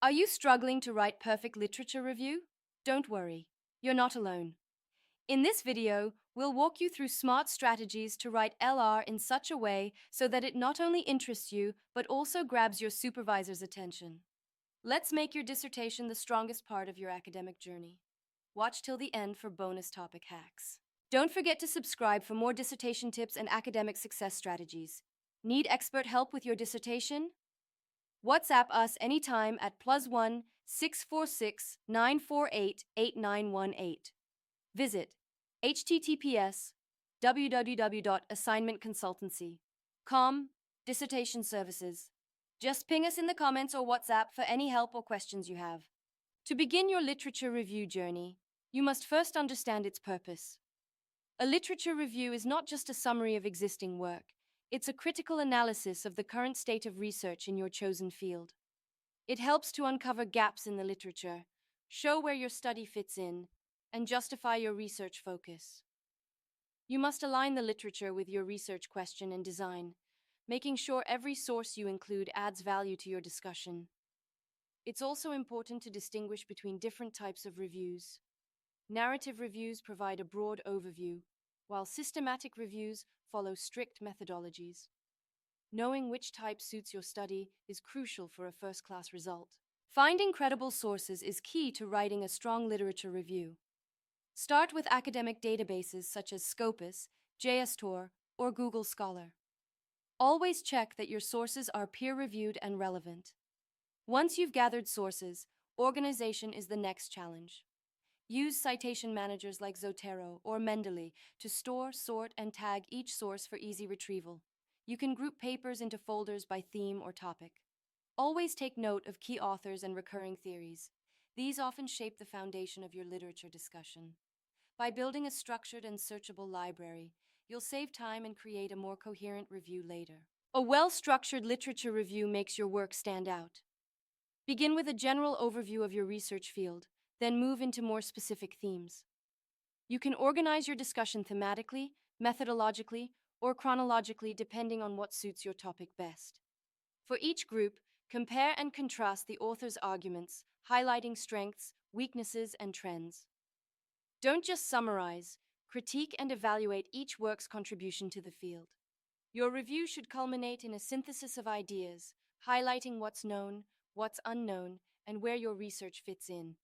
Are you struggling to write perfect literature review? Don't worry, you're not alone. In this video, we'll walk you through smart strategies to write LR in such a way so that it not only interests you, but also grabs your supervisor's attention. Let's make your dissertation the strongest part of your academic journey. Watch till the end for bonus topic hacks. Don't forget to subscribe for more dissertation tips and academic success strategies. Need expert help with your dissertation? WhatsApp us anytime at +1 646 948 8918. Visit https://www.assignmentconsultancy.com dissertation services. Just ping us in the comments or WhatsApp for any help or questions you have. To begin your literature review journey, you must first understand its purpose. A literature review is not just a summary of existing work. It's a critical analysis of the current state of research in your chosen field. It helps to uncover gaps in the literature, show where your study fits in, and justify your research focus. You must align the literature with your research question and design, making sure every source you include adds value to your discussion. It's also important to distinguish between different types of reviews. Narrative reviews provide a broad overview, while systematic reviews follow strict methodologies. Knowing which type suits your study is crucial for a first-class result. Finding credible sources is key to writing a strong literature review. Start with academic databases such as Scopus, JSTOR, or Google Scholar. Always check that your sources are peer-reviewed and relevant. Once you've gathered sources, organization is the next challenge. Use citation managers like Zotero or Mendeley to store, sort, and tag each source for easy retrieval. You can group papers into folders by theme or topic. Always take note of key authors and recurring theories. These often shape the foundation of your literature discussion. By building a structured and searchable library, you'll save time and create a more coherent review later. A well-structured literature review makes your work stand out. Begin with a general overview of your research field, then move into more specific themes. You can organize your discussion thematically, methodologically, or chronologically depending on what suits your topic best. For each group, compare and contrast the author's arguments, highlighting strengths, weaknesses, and trends. Don't just summarize, critique and evaluate each work's contribution to the field. Your review should culminate in a synthesis of ideas, highlighting what's known, what's unknown, and where your research fits in.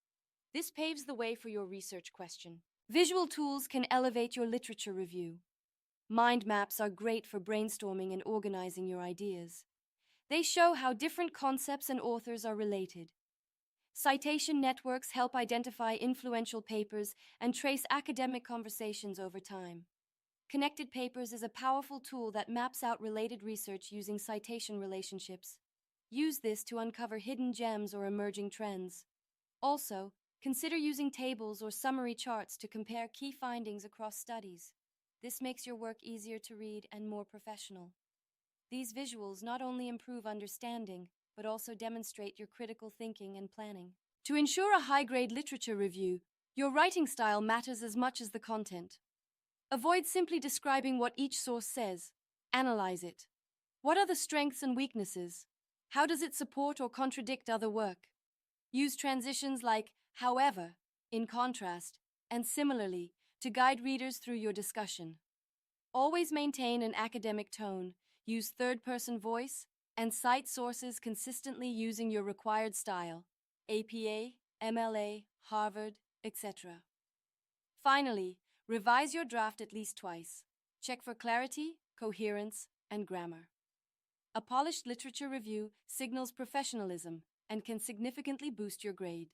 This paves the way for your research question. Visual tools can elevate your literature review. Mind maps are great for brainstorming and organizing your ideas. They show how different concepts and authors are related. Citation networks help identify influential papers and trace academic conversations over time. Connected Papers is a powerful tool that maps out related research using citation relationships. Use this to uncover hidden gems or emerging trends. Also, consider using tables or summary charts to compare key findings across studies. This makes your work easier to read and more professional. These visuals not only improve understanding, but also demonstrate your critical thinking and planning. To ensure a high-grade literature review, your writing style matters as much as the content. Avoid simply describing what each source says. Analyze it. What are the strengths and weaknesses? How does it support or contradict other work? Use transitions like however, in contrast, and similarly to guide readers through your discussion. Always maintain an academic tone, use third-person voice, and cite sources consistently using your required style, APA, MLA, Harvard, etc. Finally, revise your draft at least twice. Check for clarity, coherence, and grammar. A polished literature review signals professionalism and can significantly boost your grade.